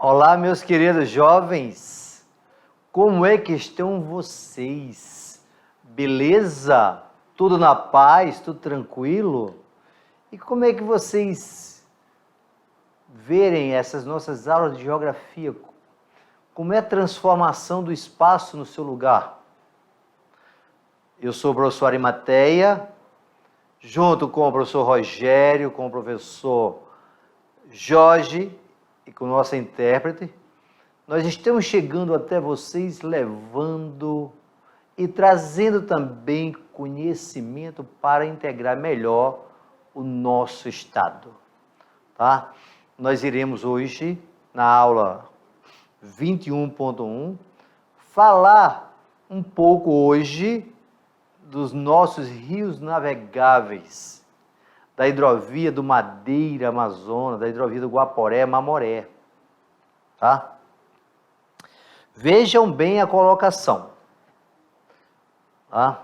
Olá, meus queridos jovens, como é que estão vocês? Beleza? Tudo na paz? Tudo tranquilo? E como é que vocês verem essas nossas aulas de geografia? Como é a transformação do espaço no seu lugar? Eu sou o professor Arimateia, junto com o professor Rogério, com o professor Jorge e com nossa intérprete, nós estamos chegando até vocês levando e trazendo também conhecimento para integrar melhor o nosso estado, tá? Nós iremos hoje, na aula 21.1, falar um pouco hoje dos nossos rios navegáveis, da hidrovia do Madeira, Amazonas, da hidrovia do Guaporé, Mamoré, tá? Vejam bem a colocação, tá?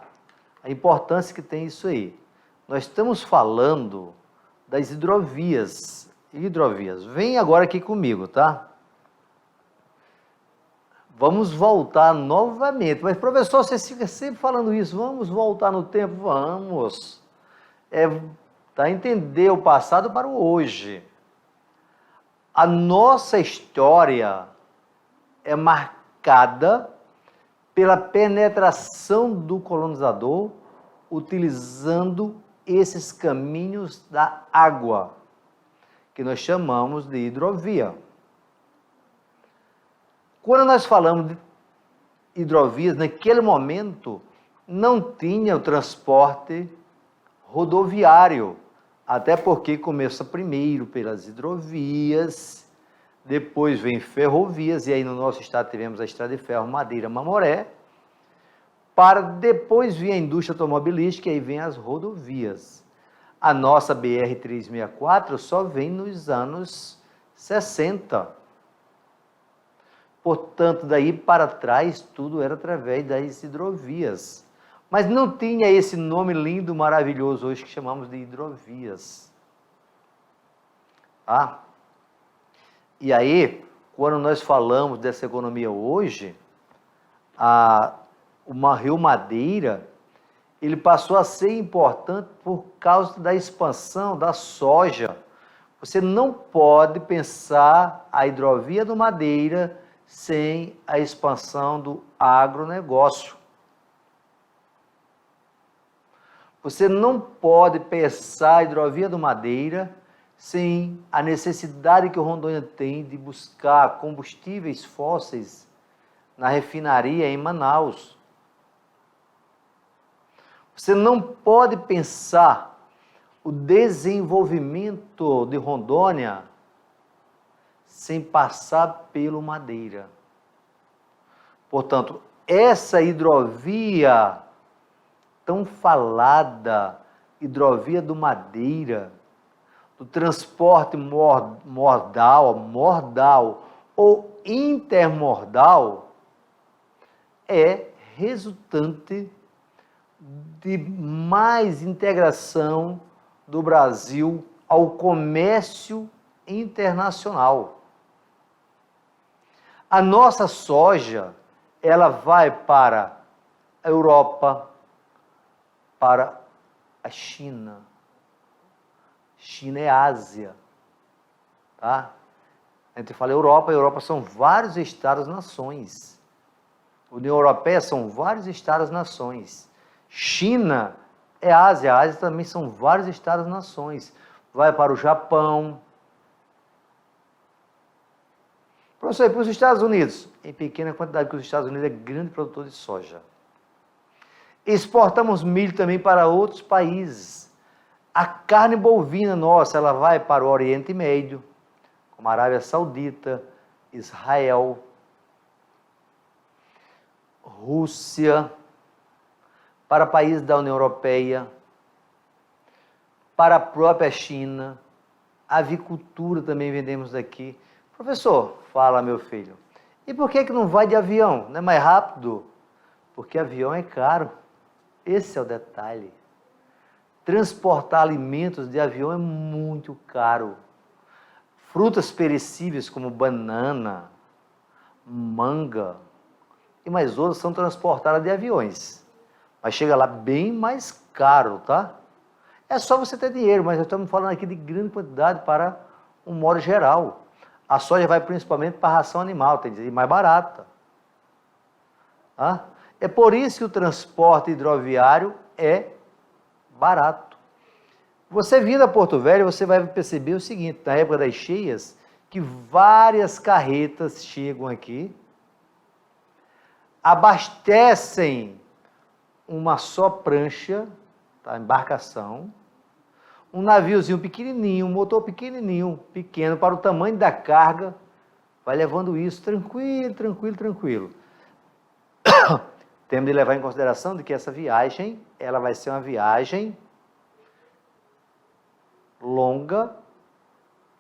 A importância que tem isso aí. Nós estamos falando das hidrovias. Vem agora aqui comigo, tá? Vamos voltar novamente. Mas, professor, você fica sempre falando isso. Vamos voltar no tempo? Vamos. Tá? Entender o passado para o hoje. A nossa história é marcada pela penetração do colonizador utilizando esses caminhos da água, que nós chamamos de hidrovia. Quando nós falamos de hidrovias, naquele momento não tinha o transporte rodoviário, até porque começa primeiro pelas hidrovias, depois vem ferrovias, e aí no nosso estado tivemos a estrada de ferro Madeira Mamoré, para depois vir a indústria automobilística, e aí vem as rodovias. A nossa BR-364 só vem nos anos 60. Portanto, daí para trás, tudo era através das hidrovias. Mas não tinha esse nome lindo, maravilhoso hoje que chamamos de hidrovias. Ah, e aí, quando nós falamos dessa economia hoje, o Rio Madeira, ele passou a ser importante por causa da expansão da soja. Você não pode pensar a hidrovia do Madeira sem a expansão do agronegócio. Você não pode pensar a hidrovia do Madeira sem a necessidade que o Rondônia tem de buscar combustíveis fósseis na refinaria em Manaus. Você não pode pensar o desenvolvimento de Rondônia sem passar pelo Madeira. Portanto, essa hidrovia tão falada, hidrovia do Madeira, do transporte modal ou intermodal, é resultante de mais integração do Brasil ao comércio internacional. A nossa soja, ela vai para a Europa, para a China. China é Ásia, tá? A gente fala Europa, Europa são vários estados-nações. União Europeia são vários estados-nações. China é Ásia, a Ásia também são vários estados-nações. Vai para o Japão. Professor, e para os Estados Unidos? Em pequena quantidade, porque os Estados Unidos é grande produtor de soja. Exportamos milho também para outros países. A carne bovina nossa, ela vai para o Oriente Médio, como a Arábia Saudita, Israel, Rússia, para países da União Europeia, para a própria China. A avicultura também vendemos daqui. Professor, fala meu filho, e por que não vai de avião? Não é mais rápido? Porque avião é caro. Esse é o detalhe. Transportar alimentos de avião é muito caro. frutas perecíveis como banana, manga e mais outras são transportadas de aviões. Mas chega lá bem mais caro, tá? É só você ter dinheiro, mas nós estamos falando aqui de grande quantidade para um modo geral. A soja vai principalmente para a ração animal, tem que ser mais barata. Tá? É por isso que o transporte hidroviário é barato. Você vindo a Porto Velho, você vai perceber o seguinte, na época das cheias, que várias carretas chegam aqui, abastecem uma só prancha, tá, embarcação, um naviozinho pequenininho, um motor pequenininho, pequeno para o tamanho da carga, vai levando isso tranquilo, tranquilo, tranquilo. Temos de levar em consideração de que essa viagem, ela vai ser uma viagem longa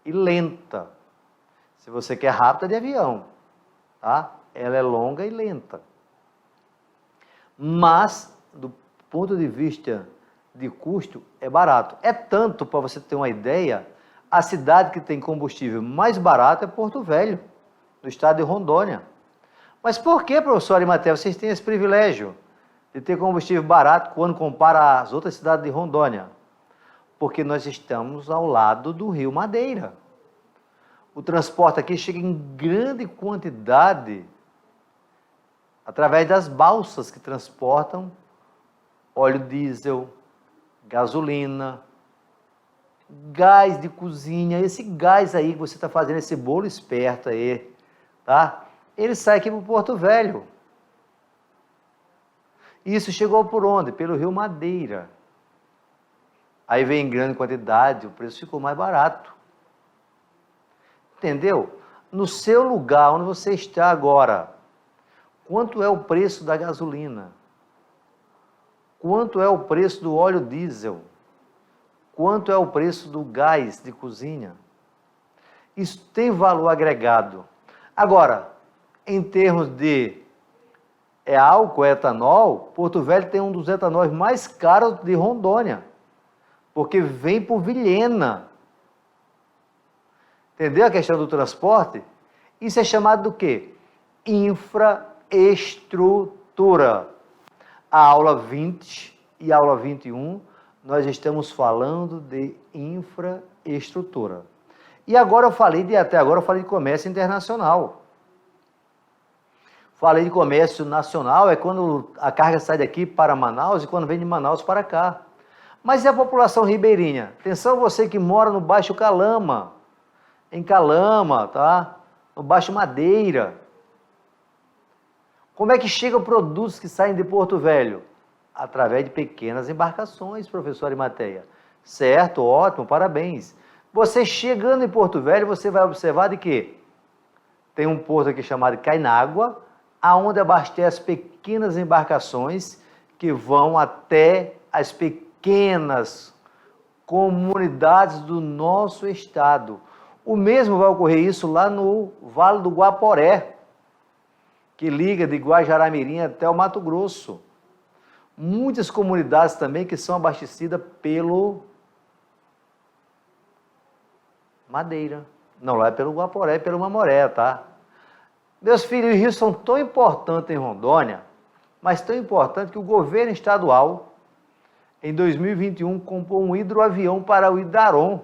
e lenta. Se você quer rápida, de avião, tá? Ela é longa e lenta. Mas, do ponto de vista de custo, é barato. É tanto, para você ter uma ideia, a cidade que tem combustível mais barato é Porto Velho, no estado de Rondônia. Mas por que, professor Arimatea, vocês têm esse privilégio de ter combustível barato quando compara as outras cidades de Rondônia? Porque nós estamos ao lado do Rio Madeira. O transporte aqui chega em grande quantidade através das balsas que transportam óleo diesel, gasolina, gás de cozinha. Esse gás aí que você está fazendo, esse bolo esperto aí, tá? Ele sai aqui para o Porto Velho. Isso chegou por onde? Pelo Rio Madeira. Aí vem em grande quantidade, o preço ficou mais barato. Entendeu? No seu lugar, onde você está agora, quanto é o preço da gasolina? Quanto é o preço do óleo diesel? Quanto é o preço do gás de cozinha? Isso tem valor agregado. Agora, em termos de álcool, etanol, Porto Velho tem um dos etanóis mais caros de Rondônia, porque vem por Vilhena. Entendeu a questão do transporte? Isso é chamado do quê? Infraestrutura. A aula 20 e a aula 21, nós estamos falando de infraestrutura. E agora até agora eu falei de comércio internacional. Falei de comércio nacional, é quando a carga sai daqui para Manaus e quando vem de Manaus para cá. Mas e a população ribeirinha? Atenção você que mora no Baixo Calama, em Calama, tá? No Baixo Madeira. Como é que chegam produtos que saem de Porto Velho? Através de pequenas embarcações, professor Arimatea. Certo, ótimo, parabéns. Você chegando em Porto Velho, você vai observar de que tem um porto aqui chamado Cainágua, aonde abastece pequenas embarcações que vão até as pequenas comunidades do nosso estado. O mesmo vai ocorrer isso lá no Vale do Guaporé, que liga de Guajará-Mirim até o Mato Grosso. Muitas comunidades também que são abastecidas pelo Madeira. Não, lá é pelo Guaporé, pelo Mamoré, tá? Meus filhos, os rios são tão importantes em Rondônia, mas tão importantes que o governo estadual, em 2021, comprou um hidroavião para o Idaron.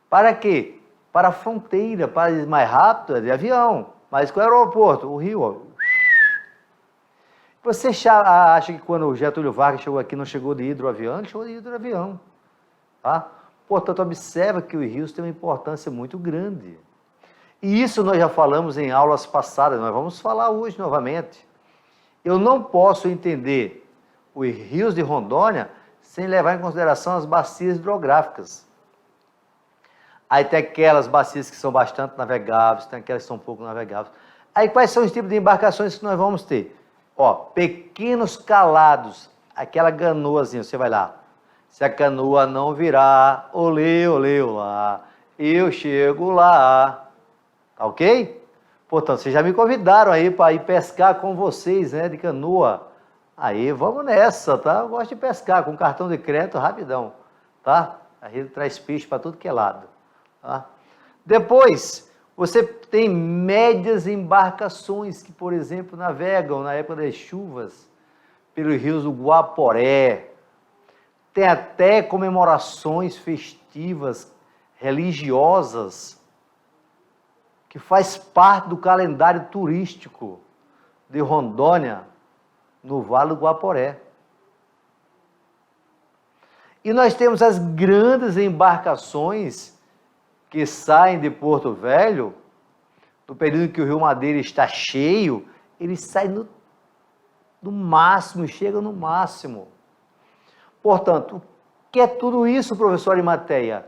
Para quê? Para a fronteira, para ir mais rápido, é de avião. Mas qual é o aeroporto? O Rio. Ó. Você acha que quando o Getúlio Vargas chegou aqui, não chegou de hidroavião? Ele chegou de hidroavião. Tá? Portanto, observa que os rios têm uma importância muito grande. E isso nós já falamos em aulas passadas, nós vamos falar hoje novamente. Eu não posso entender os rios de Rondônia sem levar em consideração as bacias hidrográficas. Aí tem aquelas bacias que são bastante navegáveis, tem aquelas que são pouco navegáveis. Aí quais são os tipos de embarcações que nós vamos ter? Ó, pequenos calados, aquela canoazinha, você vai lá. Se a canoa não virar, olê, olê, olá, eu chego lá. Tá ok? Portanto, vocês já me convidaram aí para ir pescar com vocês, né, de canoa. Aí, vamos nessa, tá? Eu gosto de pescar com cartão de crédito rapidão, tá? A rede traz peixe para tudo que é lado. Tá? Depois, você tem médias embarcações que, por exemplo, navegam na época das chuvas pelos rios do Guaporé. Tem até comemorações festivas religiosas que faz parte do calendário turístico de Rondônia, no Vale do Guaporé. E nós temos as grandes embarcações que saem de Porto Velho, no período em que o Rio Madeira está cheio, eles saem no máximo, chegam no máximo. Portanto, o que é tudo isso, professor Arimateia?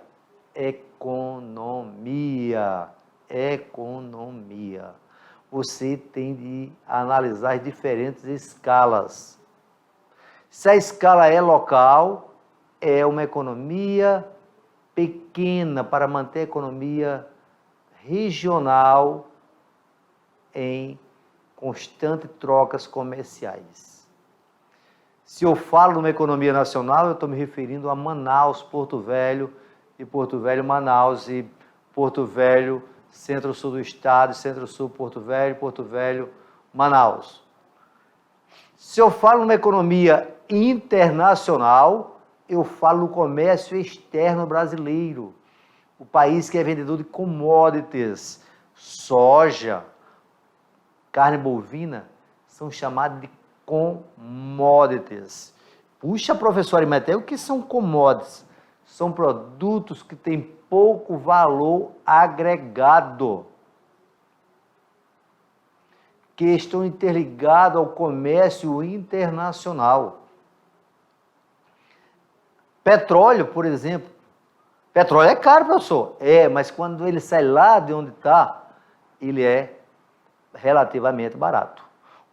Economia. Economia. Você tem de analisar as diferentes escalas. Se a escala é local, é uma economia pequena para manter a economia regional em constante trocas comerciais. Se eu falo de uma economia nacional, eu estou me referindo a Manaus, Porto Velho, e Porto Velho, Manaus, e Porto Velho, centro-sul do estado, centro-sul, Porto Velho, Manaus. Se eu falo numa economia internacional, eu falo no comércio externo brasileiro. O país que é vendedor de commodities, soja, carne bovina, são chamados de commodities. Puxa, professor Arimateia, o que são commodities? São produtos que têm pouco valor agregado, que estão interligados ao comércio internacional. Petróleo, por exemplo. Petróleo é caro, professor. Mas quando ele sai lá de onde está, ele é relativamente barato.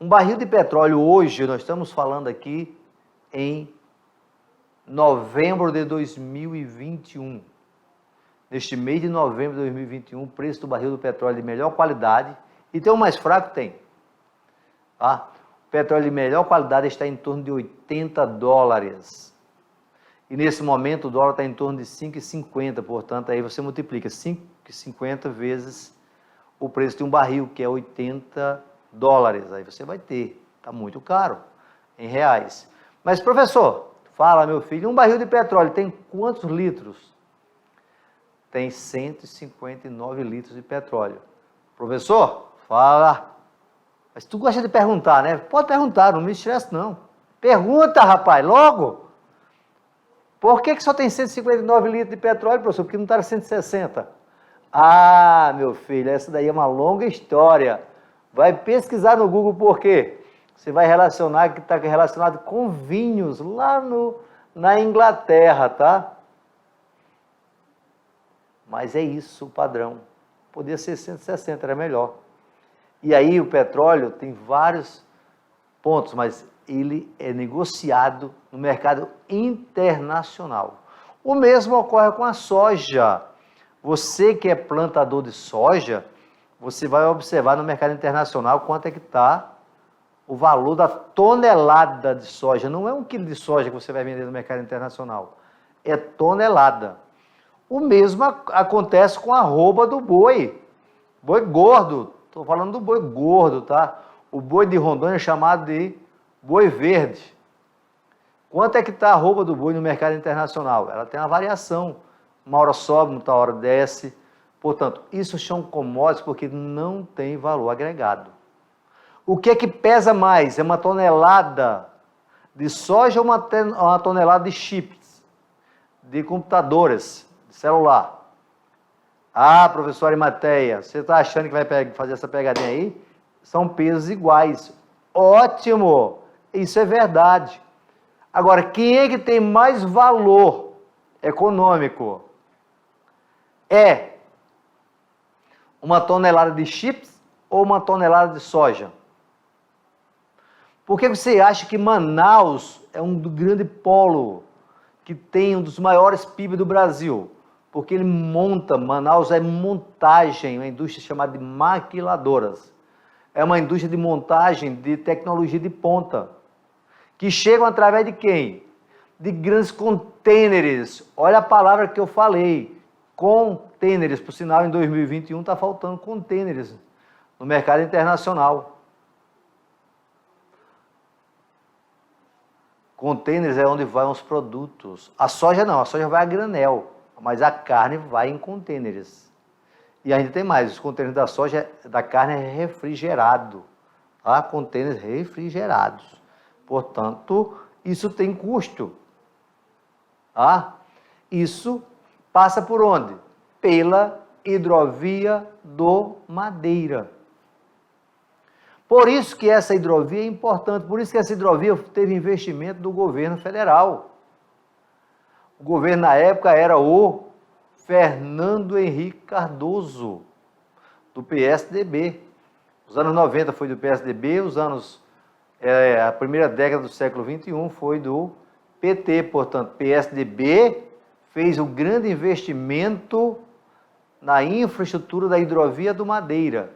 Um barril de petróleo hoje, nós estamos falando aqui em novembro de 2021. Neste mês de novembro de 2021, o preço do barril do petróleo de melhor qualidade, e tem um mais fraco? Tem. Tá? O petróleo de melhor qualidade está em torno de $80. E nesse momento o dólar está em torno de 5,50, portanto, aí você multiplica 5,50 vezes o preço de um barril, que é $80. Aí você vai ter, está muito caro, em reais. Mas, professor, fala, meu filho, um barril de petróleo tem quantos litros? Tem 159 litros de petróleo. Professor, fala. Mas tu gosta de perguntar, né? Pode perguntar, não me estresse não. Pergunta, rapaz, logo. Por que só tem 159 litros de petróleo, professor? Porque não está 160? Ah, meu filho, essa daí é uma longa história. Vai pesquisar no Google por quê? Você vai relacionar que está relacionado com vinhos lá na Inglaterra, tá? Mas é isso o padrão. Podia ser 160, era melhor. E aí o petróleo tem vários pontos, mas ele é negociado no mercado internacional. O mesmo ocorre com a soja. Você que é plantador de soja, você vai observar no mercado internacional quanto é que está o valor da tonelada de soja. Não é 1 quilo de soja que você vai vender no mercado internacional, é tonelada. O mesmo acontece com a arroba do boi gordo. Estou falando do boi gordo, tá? O boi de Rondônia é chamado de boi verde. Quanto é que está a arroba do boi no mercado internacional? Ela tem uma variação. Uma hora sobe, outra hora desce. Portanto, isso são commodities porque não tem valor agregado. O que é que pesa mais? É uma tonelada de soja ou uma tonelada de chips, de computadores, de celular? Ah, professor Arimateia, você está achando que vai fazer essa pegadinha aí? São pesos iguais. Ótimo! Isso é verdade. Agora, quem é que tem mais valor econômico? É uma tonelada de chips ou uma tonelada de soja? Por que você acha que Manaus é um grande polo que tem um dos maiores PIB do Brasil? Porque ele monta, Manaus é montagem, uma indústria chamada de maquiladoras. É uma indústria de montagem de tecnologia de ponta, que chegam através de quem? de grandes contêineres. Olha a palavra que eu falei, contêineres. Por sinal, em 2021 está faltando contêineres no mercado internacional. Contêineres é onde vão os produtos. A soja não, a soja vai a granel, mas a carne vai em contêineres. E ainda tem mais, os contêineres da soja, da carne é refrigerado. Tá? Contêineres refrigerados. Portanto, isso tem custo. Tá? Isso passa por onde? Pela hidrovia do Madeira. Por isso que essa hidrovia é importante, por isso que essa hidrovia teve investimento do governo federal. O governo na época era o Fernando Henrique Cardoso, do PSDB. Os anos 90 foi do PSDB, a primeira década do século XXI foi do PT. Portanto, PSDB fez um grande investimento na infraestrutura da hidrovia do Madeira.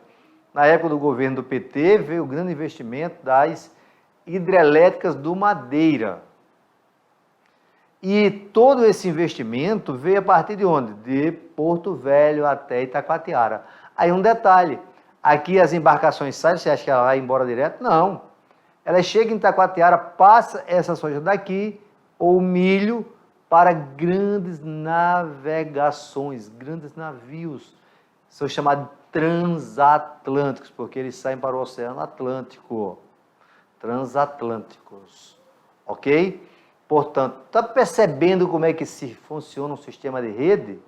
Na época do governo do PT, veio o grande investimento das hidrelétricas do Madeira. E todo esse investimento veio a partir de onde? De Porto Velho até Itacoatiara. Aí um detalhe, aqui as embarcações saem, você acha que ela vai embora direto? Não. Ela chega em Itacoatiara, passa essa soja daqui, ou milho, para grandes navegações, grandes navios. São chamados transatlânticos, porque eles saem para o Oceano Atlântico. Transatlânticos. Ok? Portanto, está percebendo como é que funciona um sistema de rede?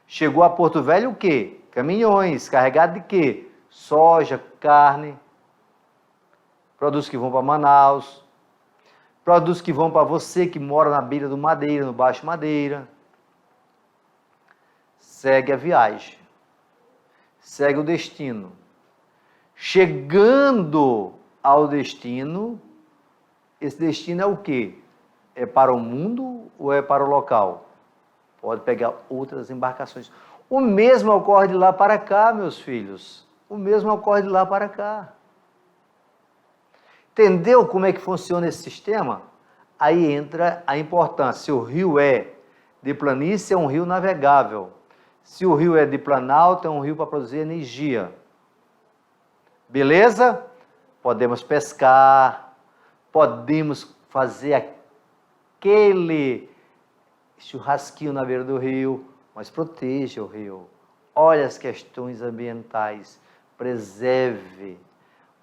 Chegou a Porto Velho o quê? Caminhões, carregados de quê? Soja, carne, produtos que vão para Manaus, produtos que vão para você que mora na beira do Madeira, no Baixo Madeira. Segue a viagem. Segue o destino. Chegando ao destino, esse destino é o quê? É para o mundo ou é para o local? Pode pegar outras embarcações. O mesmo ocorre de lá para cá, meus filhos. O mesmo ocorre de lá para cá. Entendeu como é que funciona esse sistema? Aí entra a importância. Se o rio é de planície, é um rio navegável. Se o rio é de planalto, é um rio para produzir energia. Beleza? Podemos pescar, podemos fazer aquele churrasquinho na beira do rio, mas proteja o rio. Olha as questões ambientais, preserve.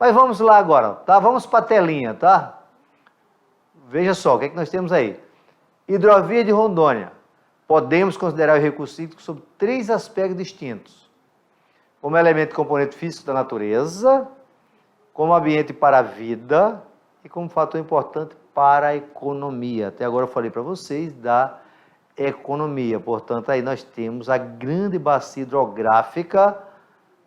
Mas vamos lá agora, tá? Vamos para a telinha, tá? Veja só, o que é que nós temos aí? Hidrovia de Rondônia. Podemos considerar o recurso hídrico sob 3 aspectos distintos. Como elemento componente físico da natureza, como ambiente para a vida e como fator importante para a economia. Até agora eu falei para vocês da economia. Portanto, aí nós temos a grande bacia hidrográfica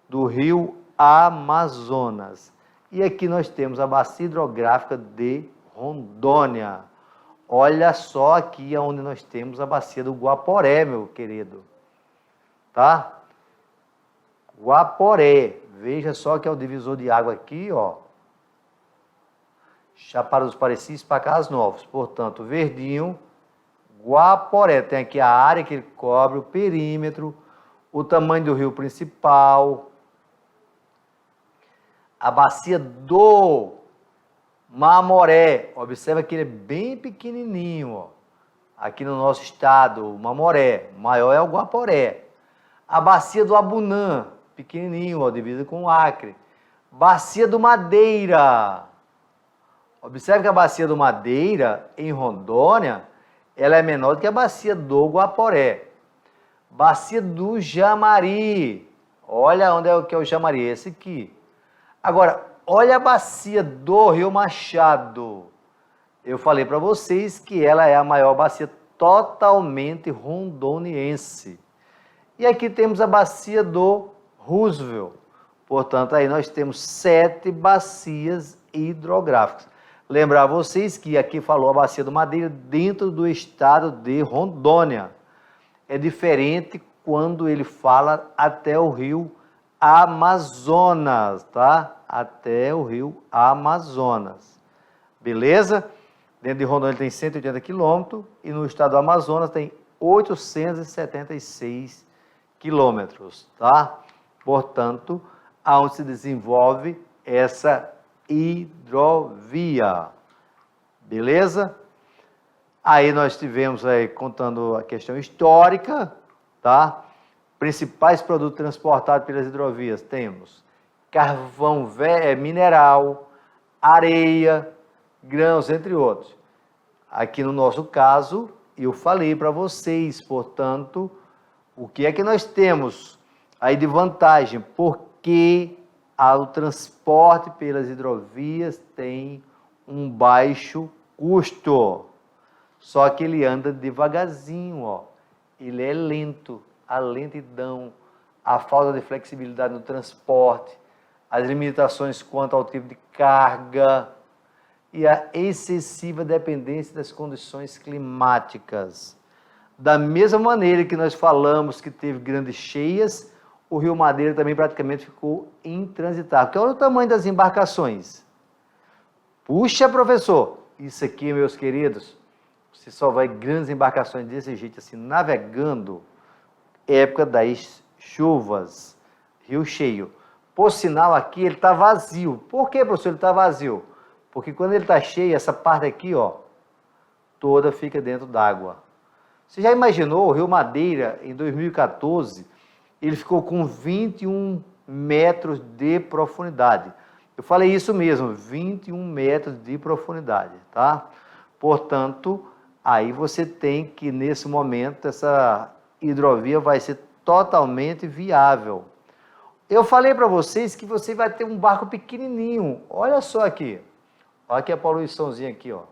do rio Amazonas. E aqui nós temos a bacia hidrográfica de Rondônia. Olha só aqui onde nós temos a bacia do Guaporé, meu querido. Tá? Guaporé. Veja só que é o divisor de água aqui, ó. Chapada dos Parecis, Pacás Novos. Portanto, verdinho, Guaporé. Tem aqui a área que ele cobre, o perímetro, o tamanho do rio principal, a bacia do Mamoré. Observa que ele é bem pequenininho, ó. Aqui no nosso estado, o Mamoré. O maior é o Guaporé. A bacia do Abunã, pequenininho, ó, dividida com o Acre. Bacia do Madeira. Observe que a bacia do Madeira, em Rondônia, ela é menor do que a bacia do Guaporé. Bacia do Jamari. Olha onde é que é o Jamari, esse aqui. Agora, olha a bacia do Rio Machado. Eu falei para vocês que ela é a maior bacia totalmente rondoniense. E aqui temos a bacia do Roosevelt. Portanto, aí nós temos 7 bacias hidrográficas. Lembrar vocês que aqui falou a bacia do Madeira dentro do estado de Rondônia. É diferente quando ele fala até o rio Amazonas, tá? Até o rio Amazonas. Beleza? Dentro de Rondônia tem 180 quilômetros e no estado do Amazonas tem 876 quilômetros, tá? Portanto, aonde se desenvolve essa hidrovia, beleza? Aí nós tivemos aí, contando a questão histórica, tá? Principais produtos transportados pelas hidrovias, temos carvão mineral, areia, grãos, entre outros. Aqui no nosso caso, eu falei para vocês, portanto, o que é que nós temos aí de vantagem? Porque o transporte pelas hidrovias tem um baixo custo. Só que ele anda devagarzinho, ó. Ele é lento, a lentidão, a falta de flexibilidade no transporte, as limitações quanto ao tipo de carga e a excessiva dependência das condições climáticas. Da mesma maneira que nós falamos que teve grandes cheias, o Rio Madeira também praticamente ficou intransitável. Olha o tamanho das embarcações. Puxa, professor, isso aqui, meus queridos, você só vai grandes embarcações desse jeito, assim, navegando, época das chuvas, rio cheio. Por sinal, aqui ele está vazio. Por que, professor, ele está vazio? Porque quando ele está cheio, essa parte aqui, ó, toda fica dentro d'água. Você já imaginou o Rio Madeira, em 2014, ele ficou com 21 metros de profundidade. Eu falei isso mesmo, 21 metros de profundidade, tá? Portanto, aí você tem que, nesse momento, essa hidrovia vai ser totalmente viável. Eu falei para vocês que você vai ter um barco pequenininho. Olha só aqui. Olha aqui a poluiçãozinha aqui, ó.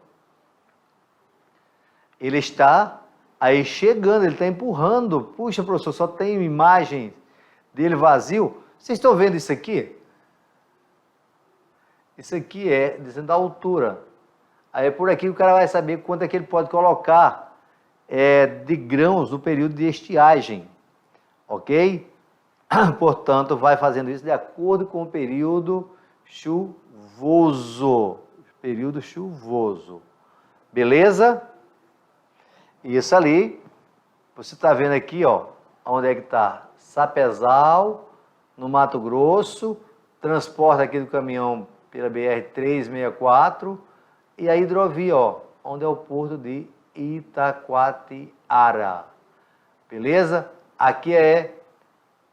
Ele está aí chegando, ele está empurrando. Puxa, professor, só tem imagem dele vazio. Vocês estão vendo isso aqui? Isso aqui é dizendo a altura. Aí é por aqui que o cara vai saber quanto é que ele pode colocar de grãos no período de estiagem. Ok? Portanto, vai fazendo isso de acordo com o período chuvoso. Período chuvoso. Beleza? Isso ali, você está vendo aqui, ó, onde é que está? Sapezal, no Mato Grosso, transporte aqui do caminhão pela BR-364 e a hidrovia, ó, onde é o porto de Itacoatiara. Beleza? Aqui é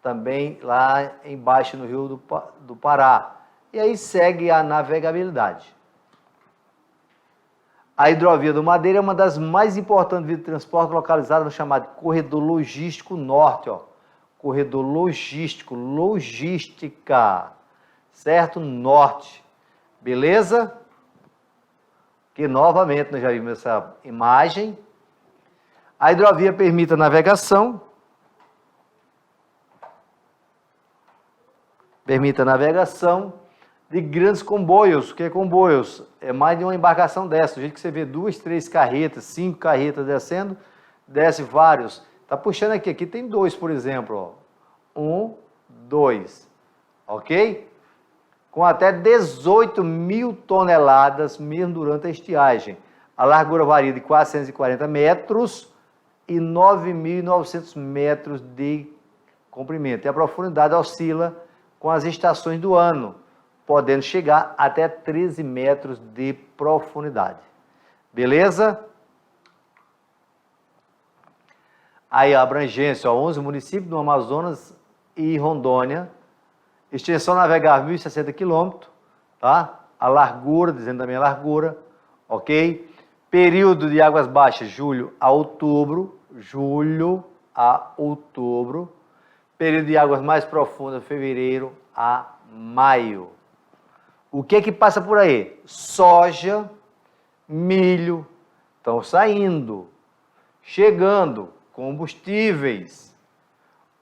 também lá embaixo no Rio do Pará. E aí segue a navegabilidade. A hidrovia do Madeira é uma das mais importantes vias de transporte localizada no chamado Corredor Logístico Norte, ó. Corredor Logístico, logística, certo? Norte. Beleza? Que novamente nós já vimos essa imagem. A hidrovia permite a navegação. De grandes comboios. O que é comboios? É mais de uma embarcação dessa. Do jeito que você vê 2, 3 carretas, 5 carretas descendo, desce vários. Está puxando aqui. Aqui tem 2, por exemplo. Ó. 1, 2. Ok? Com até 18 mil toneladas, mesmo durante a estiagem. A largura varia de 440 metros e 9.900 metros de comprimento. E a profundidade oscila com as estações do ano, podendo chegar até 13 metros de profundidade. Beleza? Aí a abrangência, ó, 11 municípios no Amazonas e Rondônia. Extensão navegável 1.060 quilômetros, tá? A largura, dizendo também a largura, ok? Período de águas baixas, julho a outubro. Período de águas mais profundas, fevereiro a maio. O que é que passa por aí? Soja, milho, estão saindo, chegando, combustíveis,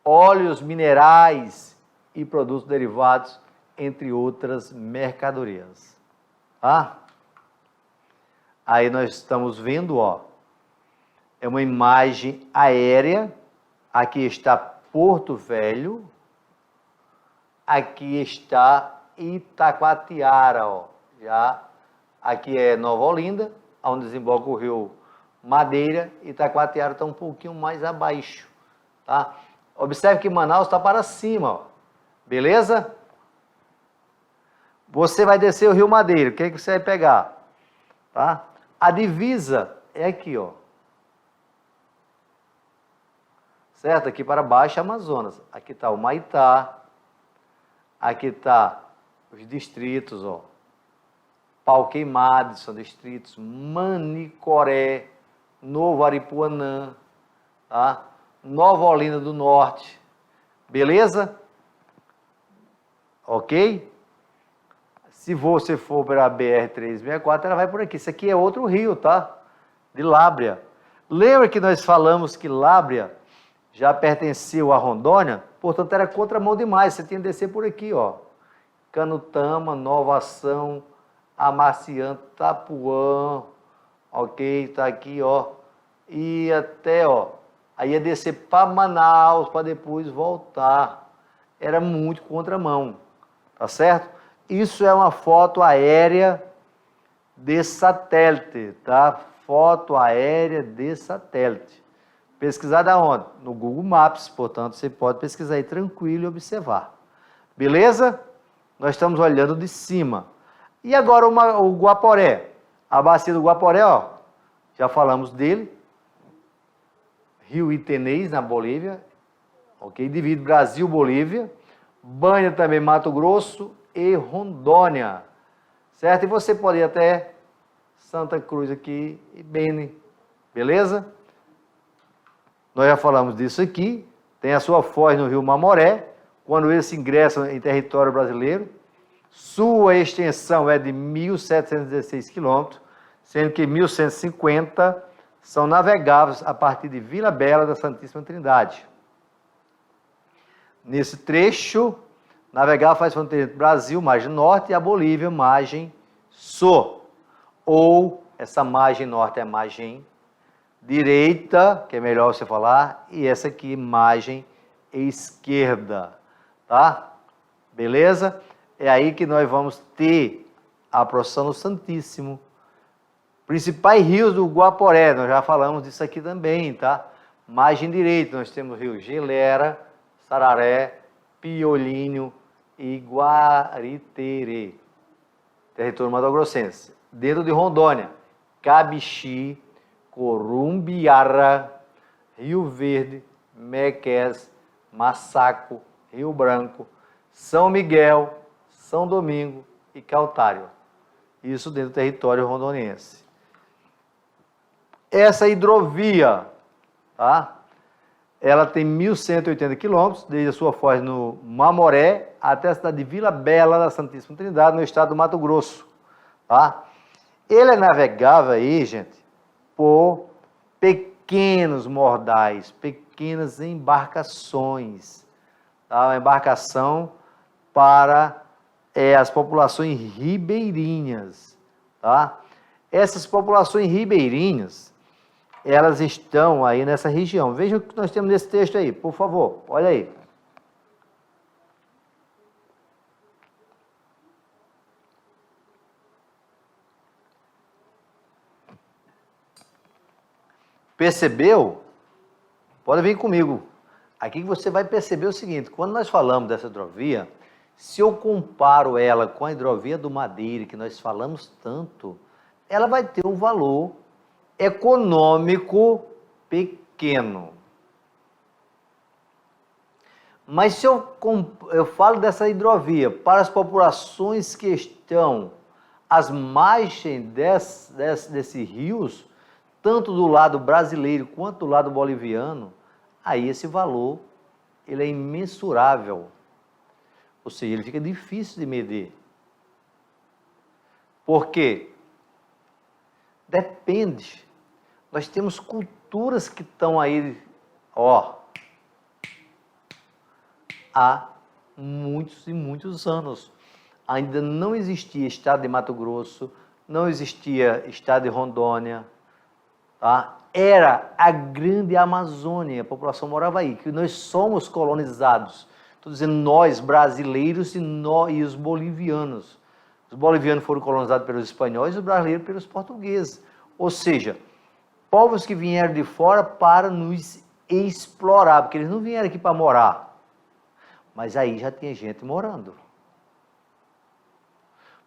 óleos minerais e produtos derivados, entre outras mercadorias. Tá? Aí nós estamos vendo, ó, é uma imagem aérea. Aqui está Porto Velho, aqui está Itacoatiara, ó. Já aqui é Nova Olinda, onde desemboca o rio Madeira, e Taquatiara está um pouquinho mais abaixo, tá? Observe que Manaus está para cima, ó. Beleza? Você vai descer o rio Madeira, o que que você vai pegar? Tá? A divisa é aqui, ó. Certo? Aqui para baixo é Amazonas. Aqui está o Maitá, aqui está os distritos, ó. Pau Queimado, são distritos, Manicoré, Novo Aripuanã, tá? Nova Olinda do Norte, beleza? Ok? Se você for para a BR-364, ela vai por aqui. Isso aqui é outro rio, tá? De Lábrea. Lembra que nós falamos que Lábrea já pertenceu a Rondônia? Portanto, era contramão demais. Você tinha que descer por aqui, ó. Canutama, Nova Ação, Amaciã, Tapuã, ok? Tá aqui, ó. E até, ó. Aí ia descer para Manaus, para depois voltar. Era muito contramão, tá certo? Isso é uma foto aérea de satélite, tá? Foto aérea de satélite. Pesquisada onde? No Google Maps, portanto, você pode pesquisar aí tranquilo e observar. Beleza? Nós estamos olhando de cima. E agora o Guaporé. A bacia do Guaporé, ó, já falamos dele. Rio Itenês, na Bolívia, ok? Divide Brasil-Bolívia. Banha também Mato Grosso e Rondônia, certo? E você pode ir até Santa Cruz aqui e Beni, beleza? Nós já falamos disso aqui. Tem a sua foz no rio Mamoré, quando eles ingressam em território brasileiro. Sua extensão é de 1.716 quilômetros, sendo que 1.150 são navegáveis a partir de Vila Bela da Santíssima Trindade. Nesse trecho, navegar faz fronteira entre o Brasil, margem norte, e a Bolívia, margem sul. Ou essa margem norte é a margem direita, que é melhor você falar, e essa aqui, margem esquerda, tá? Beleza? É aí que nós vamos ter a procissão do Santíssimo. Principais rios do Guaporé, nós já falamos disso aqui também, tá? Margem direita, nós temos o rio Gelera, Sararé, Piolínio e Guaritere, território mato-grossense. Dentro de Rondônia, Cabixi, Corumbiara, Rio Verde, Mequés, Massaco, Rio Branco, São Miguel, São Domingo e Cautário. Isso dentro do território rondoniense. Essa hidrovia, tá? Ela tem 1.180 quilômetros, desde a sua foz no Mamoré até a cidade de Vila Bela da Santíssima Trindade, no estado do Mato Grosso, tá? Ele é navegável aí, gente, por pequenos mordais, pequenas embarcações, tá? Uma embarcação para as populações ribeirinhas, tá? Essas populações ribeirinhas, elas estão aí nessa região. Vejam o que nós temos nesse texto aí, por favor, olha aí. Percebeu? Pode vir comigo. Aqui você vai perceber o seguinte, quando nós falamos dessa hidrovia, se eu comparo ela com a hidrovia do Madeira, que nós falamos tanto, ela vai ter um valor econômico pequeno. Mas se eu falo dessa hidrovia para as populações que estão às margens desses rios, tanto do lado brasileiro quanto do lado boliviano, aí esse valor ele é imensurável. Ou seja, ele fica difícil de medir. Por quê? Depende. Nós temos culturas que estão aí, ó, há muitos e muitos anos. Ainda não existia estado de Mato Grosso, não existia estado de Rondônia, tá? Era a grande Amazônia, a população morava aí, que nós somos colonizados. Estou dizendo nós, brasileiros e os bolivianos. Os bolivianos foram colonizados pelos espanhóis e os brasileiros pelos portugueses. Ou seja, povos que vieram de fora para nos explorar, porque eles não vieram aqui para morar, mas aí já tinha gente morando.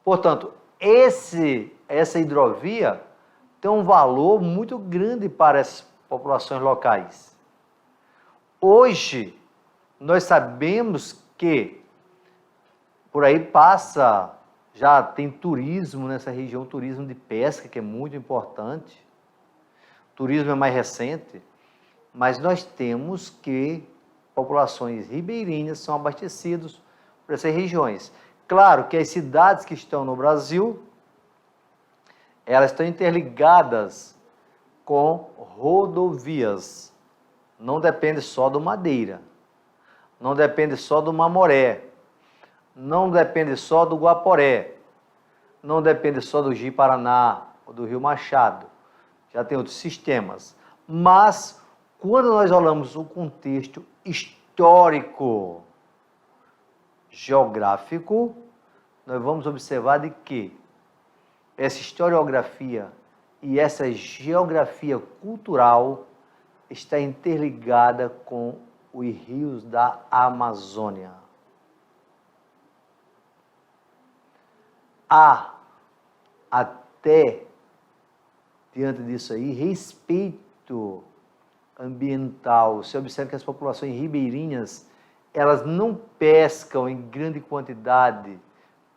Portanto, essa hidrovia tem um valor muito grande para as populações locais. Hoje, nós sabemos que por aí passa, já tem turismo nessa região, turismo de pesca, que é muito importante. Turismo é mais recente, mas nós temos que populações ribeirinhas são abastecidas por essas regiões. Claro que as cidades que estão no Brasil, elas estão interligadas com rodovias. Não depende só do Madeira, não depende só do Mamoré, não depende só do Guaporé, não depende só do Ji-Paraná ou do Rio Machado. Já tem outros sistemas. Mas, quando nós olhamos o contexto histórico, geográfico, nós vamos observar de que essa historiografia e essa geografia cultural está interligada com os rios da Amazônia. Há, até diante disso aí, respeito ambiental. Você observa que as populações ribeirinhas, elas não pescam em grande quantidade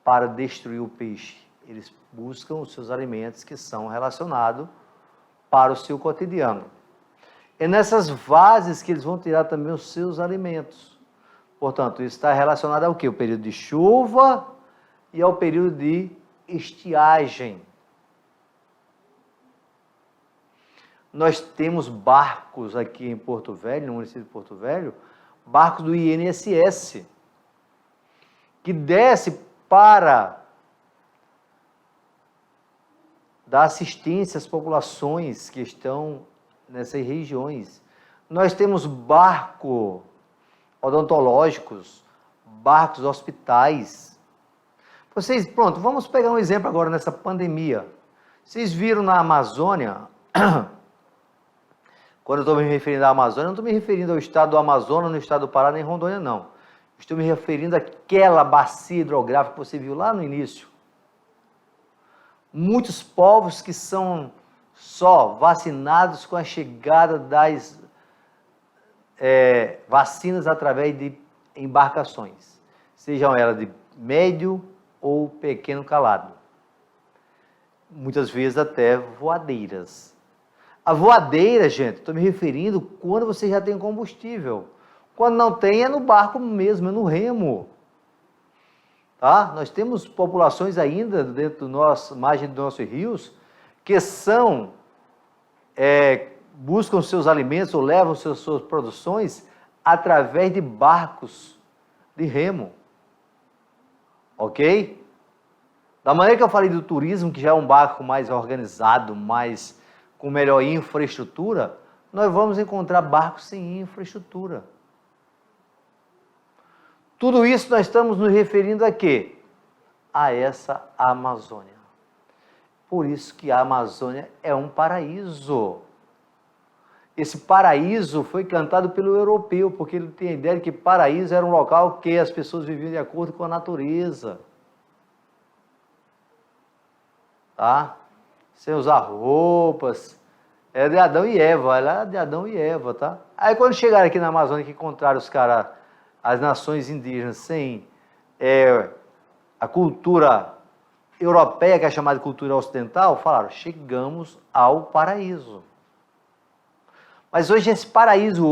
para destruir o peixe. Eles buscam os seus alimentos que são relacionados para o seu cotidiano. É nessas vases que eles vão tirar também os seus alimentos. Portanto, isso está relacionado ao quê? O período de chuva e ao período de estiagem. Nós temos barcos aqui em Porto Velho, no município de Porto Velho, barcos do INSS, que desce para dar assistência às populações que estão nessas regiões. Nós temos barcos odontológicos, barcos hospitais. Vocês, pronto, vamos pegar um exemplo agora nessa pandemia. Vocês viram na Amazônia, quando eu estou me referindo à Amazônia, não estou me referindo ao estado do Amazonas, no estado do Pará, nem Rondônia, não. Estou me referindo àquela bacia hidrográfica que você viu lá no início. Muitos povos que são só vacinados com a chegada das vacinas através de embarcações, sejam elas de médio ou pequeno calado. Muitas vezes até voadeiras. A voadeira, gente, estou me referindo quando você já tem combustível. Quando não tem, é no barco mesmo, é no remo. Tá? Nós temos populações ainda dentro do nosso, margem dos nossos rios, que são, buscam seus alimentos ou levam suas produções através de barcos de remo. Ok? Da maneira que eu falei do turismo, que já é um barco mais organizado, com melhor infraestrutura, nós vamos encontrar barcos sem infraestrutura. Tudo isso nós estamos nos referindo a quê? A essa Amazônia. Por isso que a Amazônia é um paraíso. Esse paraíso foi cantado pelo europeu, porque ele tem a ideia de que paraíso era um local que as pessoas viviam de acordo com a natureza. Tá? Sem usar roupas. É de Adão e Eva, ela é de Adão e Eva, tá? Aí quando chegaram aqui na Amazônia, que encontraram os caras, as nações indígenas, sem a cultura europeia, que é chamada de cultura ocidental, falaram, chegamos ao paraíso. Mas hoje, esse paraíso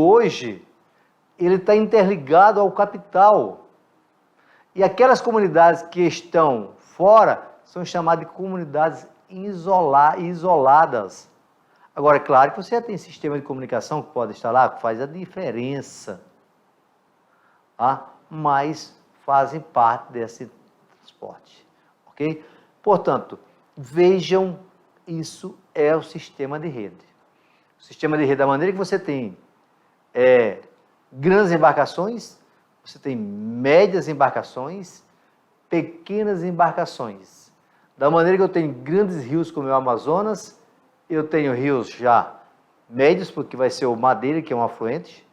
ele está interligado ao capital. E aquelas comunidades que estão fora são chamadas de comunidades isoladas. Agora, é claro que você já tem sistema de comunicação que pode estar lá, que faz a diferença. Tá? Mas fazem parte desse transporte. Ok? Portanto, vejam, isso é o sistema de rede. O sistema de rede, da maneira que você tem grandes embarcações, você tem médias embarcações, pequenas embarcações. Da maneira que eu tenho grandes rios como o Amazonas Eu tenho rios já médios, porque vai ser o Madeira, que é um afluente.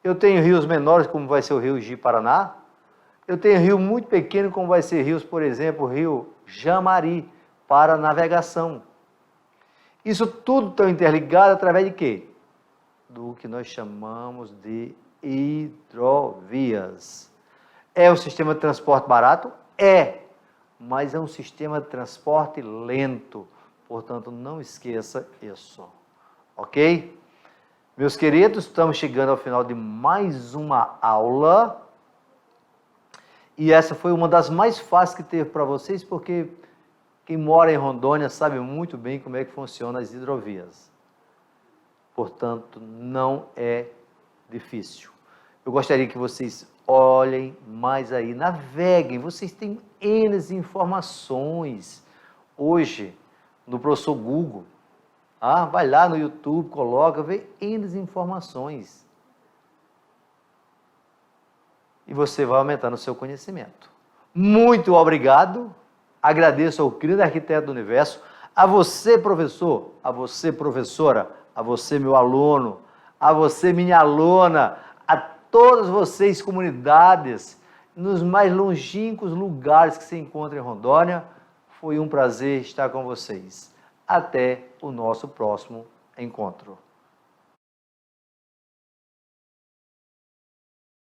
Eu tenho rios menores, como vai ser o rio Ji-Paraná. Eu tenho rio muito pequeno, como vai ser rios, por exemplo, o rio Jamari, para navegação. Isso tudo está interligado através de quê? Do que nós chamamos de hidrovias. É um sistema de transporte barato? É, mas é um sistema de transporte lento. Portanto, não esqueça isso. Ok? Meus queridos, estamos chegando ao final de mais uma aula. E essa foi uma das mais fáceis que teve para vocês, porque quem mora em Rondônia sabe muito bem como é que funcionam as hidrovias. Portanto, não é difícil. Eu gostaria que vocês olhem mais aí, naveguem. Vocês têm N informações hoje no professor Google. Vai lá no YouTube, coloca, vê N informações. E você vai aumentando o seu conhecimento. Muito obrigado. Agradeço ao querido arquiteto do universo, a você, professor, a você, professora, a você, meu aluno, a você, minha aluna, a todos vocês, comunidades, nos mais longínquos lugares que se encontram em Rondônia. Foi um prazer estar com vocês. Até o nosso próximo encontro.